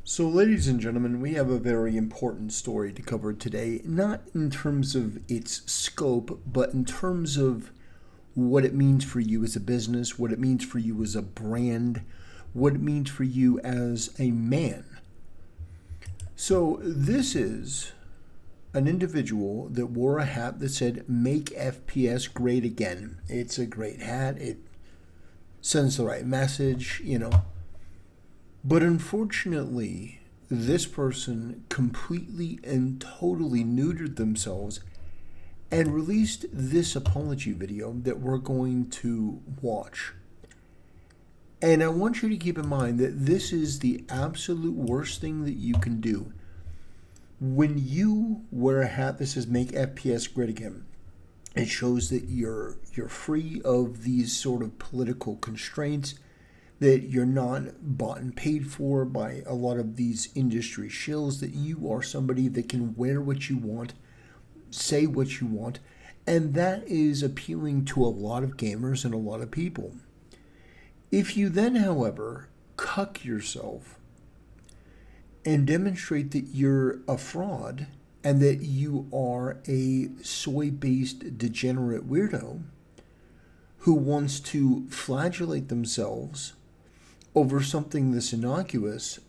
So, ladies and gentlemen, we have a very important story to cover today, not in terms of its scope, but in terms of what it means for you as a business, what it means for you as a brand, what it means for you as a man. So, this is an individual that wore a hat that said, "Make FPS great again." It's a great hat, it sends the right message. But unfortunately, this person completely and totally neutered themselves and released this apology video that we're going to watch. And I want you to keep in mind that this is the absolute worst thing that you can do. When you wear a hat that says "Make FPS great again," it shows that you're free of these sort of political constraints, that you're not bought and paid for by a lot of these industry shills, that you are somebody that can wear what you want, say what you want, and that is appealing to a lot of gamers and a lot of people. If you then, however, cuck yourself and demonstrate that you're a fraud and that you are a soy-based degenerate weirdo who wants to flagellate themselves over something this innocuous,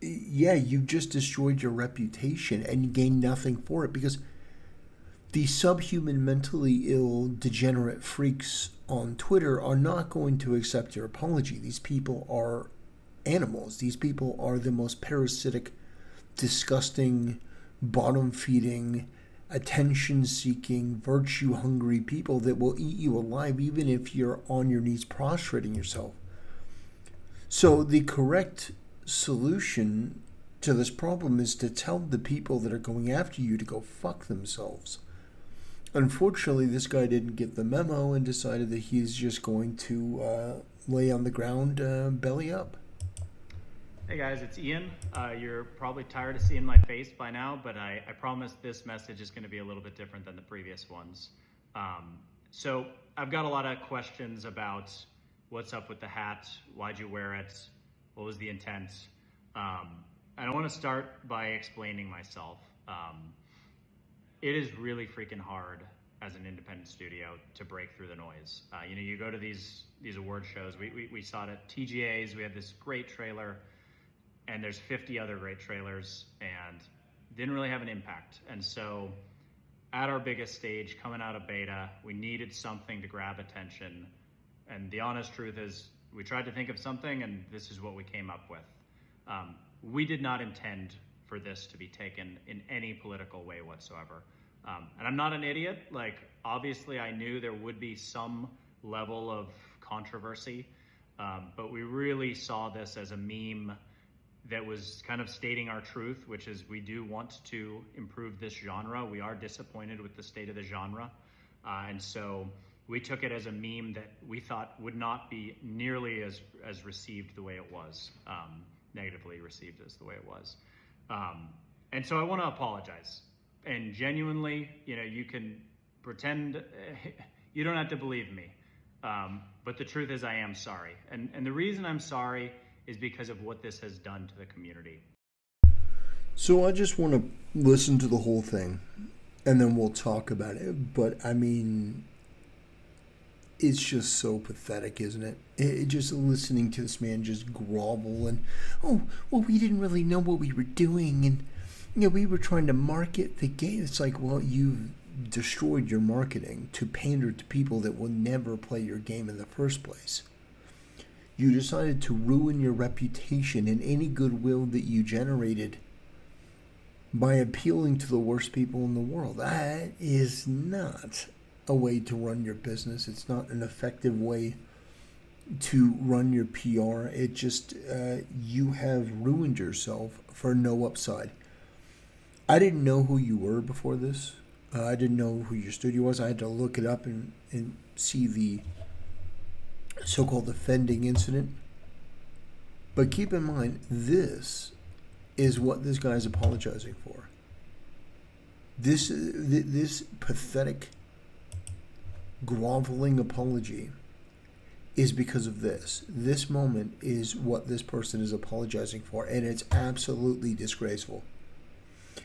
you've just destroyed your reputation and you gain nothing for it, because the subhuman, mentally ill, degenerate freaks on Twitter are not going to accept your apology. These people are animals. These people are the most parasitic, disgusting, bottom-feeding, attention-seeking, virtue-hungry people that will eat you alive even if you're on your knees prostrating yourself. So the correct solution to this problem is to tell the people that are going after you to go fuck themselves. Unfortunately, this guy didn't get the memo and decided that he's just going to lay on the ground belly up. Hey guys, it's Ian. You're probably tired of seeing my face by now, but I promise this message is going to be a little bit different than the previous ones. So I've got a lot of questions about what's up with the hat, why'd you wear it, what was the intent? And I want to start by explaining myself. It is really freaking hard as an independent studio to break through the noise. You go to these award shows. We saw it at TGA's. We had this great trailer, and there's 50 other great trailers, and didn't really have an impact. And so at our biggest stage, coming out of beta, we needed something to grab attention. And the honest truth is we tried to think of something, and this is what we came up with. We did not intend for this to be taken in any political way whatsoever. And I'm not an idiot. Obviously I knew there would be some level of controversy, but we really saw this as a meme that was kind of stating our truth, which is we do want to improve this genre. We are disappointed with the state of the genre. And so we took it as a meme that we thought would not be nearly as received the way it was, negatively received as the way it was. And so I want to apologize. And genuinely, you can pretend, you don't have to believe me. But the truth is I am sorry. And the reason I'm sorry is because of what this has done to the community. So I just want to listen to the whole thing, and then we'll talk about it. But I mean, it's just so pathetic, isn't it? Just listening to this man just grovel and, we didn't really know what we were doing, and we were trying to market the game. It's like, well, you've destroyed your marketing to pander to people that will never play your game in the first place. You decided to ruin your reputation and any goodwill that you generated by appealing to the worst people in the world. That is not a way to run your business. It's not an effective way to run your PR. It just, you have ruined yourself for no upside. I didn't know who you were before this. I didn't know who your studio was. I had to look it up and see the so-called offending incident. But keep in mind, this is what this guy is apologizing for. This pathetic, groveling apology is because of this. This moment is what this person is apologizing for, and it's absolutely disgraceful.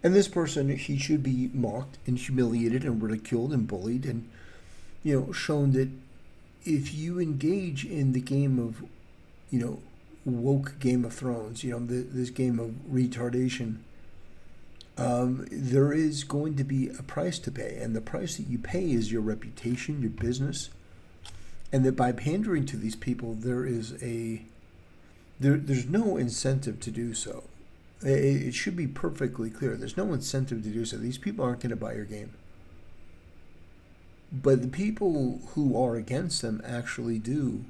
And this person, he should be mocked and humiliated and ridiculed and bullied and, shown that if you engage in the game of, woke Game of Thrones, this game of retardation, there is going to be a price to pay. And the price that you pay is your reputation, your business. And that by pandering to these people, there's no incentive to do so. It should be perfectly clear. There's no incentive to do so. These people aren't going to buy your game. But the people who are against them actually do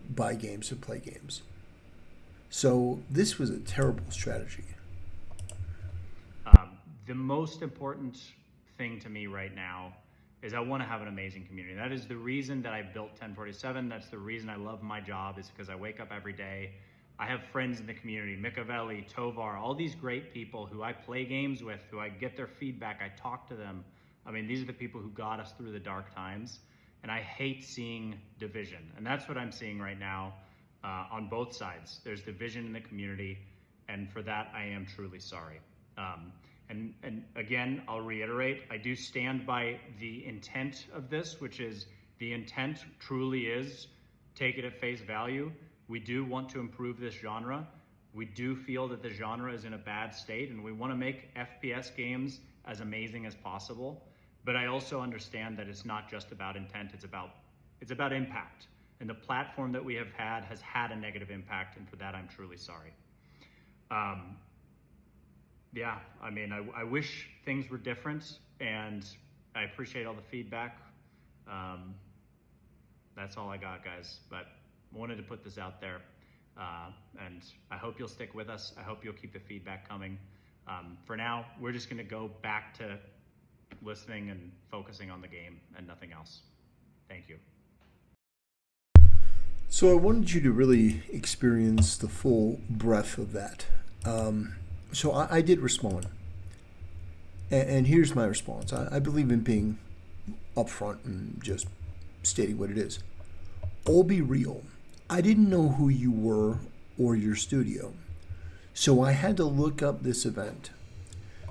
buy games and play games. So this was a terrible strategy. The most important thing to me right now is I want to have an amazing community. That is the reason that I built 1047. That's the reason I love my job, is because I wake up every day. I have friends in the community, Mikavelli, Tovar, all these great people who I play games with, who I get their feedback, I talk to them. I mean, these are the people who got us through the dark times. And I hate seeing division. And that's what I'm seeing right now on both sides. There's division in the community. And for that, I am truly sorry. And again, I'll reiterate, I do stand by the intent of this, which is the intent truly is take it at face value. We do want to improve this genre. We do feel that the genre is in a bad state, and we want to make FPS games as amazing as possible. But I also understand that it's not just about intent, it's about impact. And the platform that we have had has had a negative impact, and for that I'm truly sorry. Yeah, I mean, I wish things were different, and I appreciate all the feedback. That's all I got, guys, but I wanted to put this out there, and I hope you'll stick with us. I hope you'll keep the feedback coming. For now, we're just going to go back to listening and focusing on the game and nothing else. Thank you. So I wanted you to really experience the full breadth of that. So I did respond. And here's my response. I believe in being upfront and just stating what it is. I'll be real. I didn't know who you were or your studio. So I had to look up this event.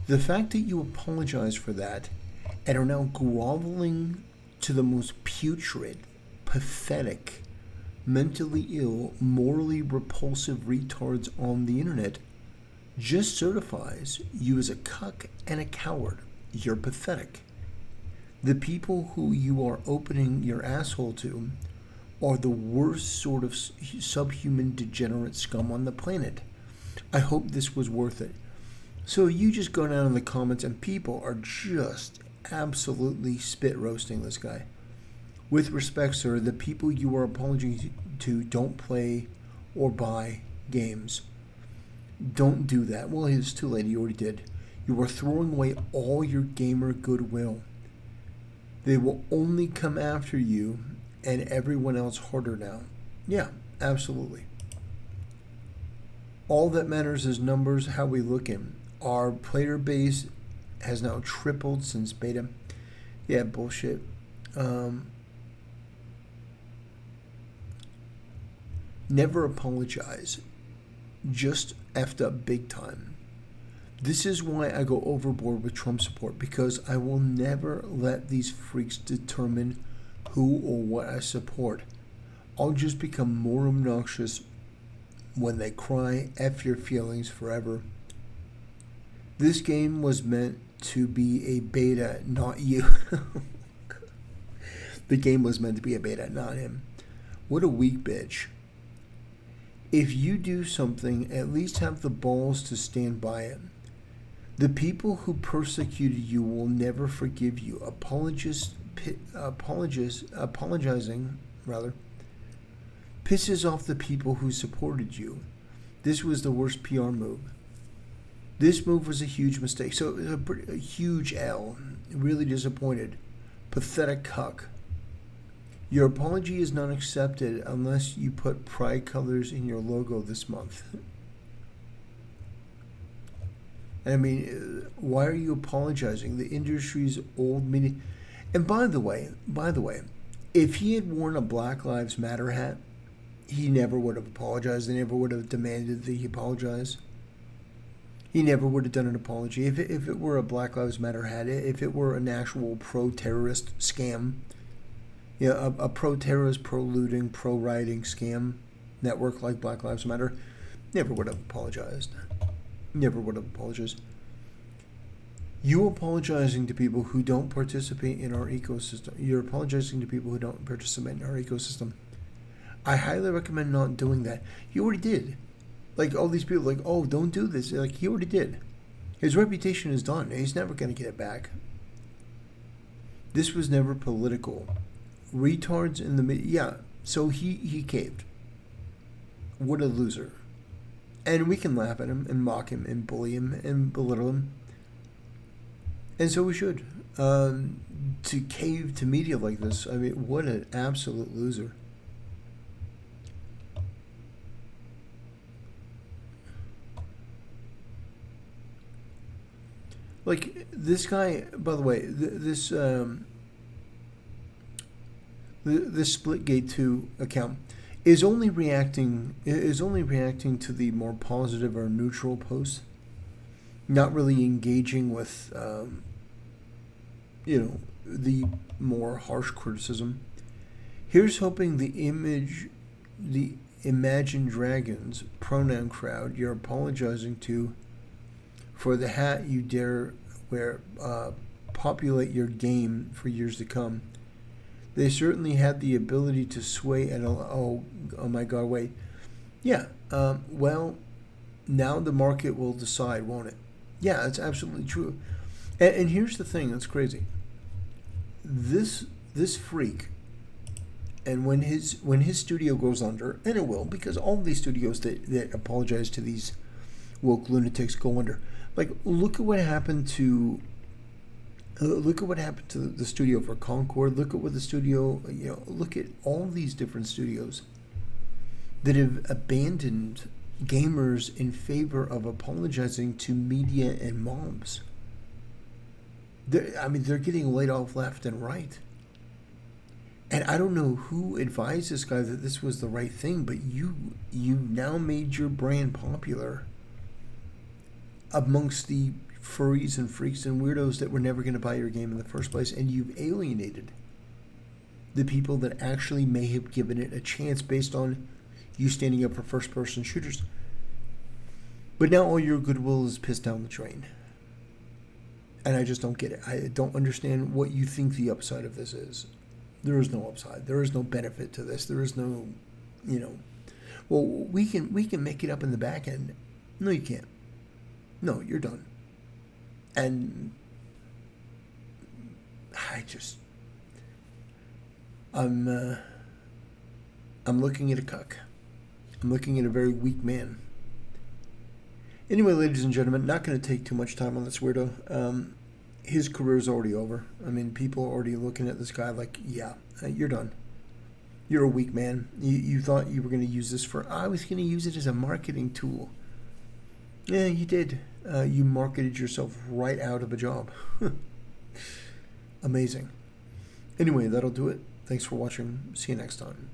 The fact that you apologize for that and are now groveling to the most putrid, pathetic, mentally ill, morally repulsive retards on the internet just certifies you as a cuck and a coward. You're pathetic. The people who you are opening your asshole to are the worst sort of subhuman degenerate scum on the planet. I hope this was worth it. So you just go down in the comments and people are just absolutely spit roasting this guy. With respect, sir, the people you are apologizing to don't play or buy games. Don't do that. Well, it's too late. You already did. You are throwing away all your gamer goodwill. They will only come after you and everyone else harder now. Yeah, absolutely. All that matters is numbers, how we look in. Our player base has now tripled since beta. Yeah, bullshit. Never apologize. Just effed up big time. This is why I go overboard with Trump support, because I will never let these freaks determine who or what I support. I'll just become more obnoxious when they cry F your feelings forever. This game was meant to be a beta, not you. The game was meant to be a beta, not him. What a weak bitch. If you do something, at least have the balls to stand by it. The people who persecuted you will never forgive you. Apologizing pisses off the people who supported you. This was the worst PR move. This move was a huge mistake. So it was a huge L. Really disappointed. Pathetic cuck. Your apology is not accepted unless you put pride colors in your logo this month. I mean, why are you apologizing? The industry's old meaning. And by the way, If he had worn a Black Lives Matter hat, he never would have apologized. They never would have demanded that he apologize. He never would have done an apology. If it were a Black Lives Matter hat, if it were an actual pro-terrorist scam, a pro-terrorist, pro-looting, pro-rioting scam network like Black Lives Matter, never would have apologized. Never would have apologized. You apologizing to people who don't participate in our ecosystem. You're apologizing to people who don't participate in our ecosystem. I highly recommend not doing that. He already did. Like, all these people like, oh, don't do this. Like, he already did. His reputation is done. He's never going to get it back. This was never political. Retards in the media. Yeah, so he caved. What a loser. And we can laugh at him and mock him and bully him and belittle him. And so we should. To cave to media like this, I mean, what an absolute loser. Like, this guy, by the way, this Splitgate 2 account is only reacting to the more positive or neutral posts, not really engaging with the more harsh criticism. Here's hoping the Imagine Dragons pronoun crowd you're apologizing to for the hat you dare wear populate your game for years to come. They certainly had the ability to sway and oh my God, wait. Yeah, well, now the market will decide, won't it? Yeah, that's absolutely true. And here's the thing that's crazy. This freak, and when his studio goes under, and it will, because all these studios that apologize to these woke lunatics go under. Like, look at what happened to the studio for Concord. Look at what the studio, look at all these different studios that have abandoned gamers in favor of apologizing to media and mobs. They're getting laid off left and right. And I don't know who advised this guy that this was the right thing, but you now made your brand popular amongst the furries and freaks and weirdos that were never going to buy your game in the first place, and you've alienated the people that actually may have given it a chance based on you standing up for first-person shooters. But now all your goodwill is pissed down the drain. And I just don't get it. I don't understand what you think the upside of this is. There is no upside. There is no benefit to this. There is no, well, we can make it up in the back end. No, you can't. No, you're done. And I'm looking at a cuck. I'm looking at a very weak man. Anyway, ladies and gentlemen, not going to take too much time on this weirdo. His career's already over. I mean, people are already looking at this guy like, yeah, you're done. You're a weak man. You thought you were going to use this I was going to use it as a marketing tool. Yeah, you did. You marketed yourself right out of a job. Amazing. Anyway, that'll do it. Thanks for watching. See you next time.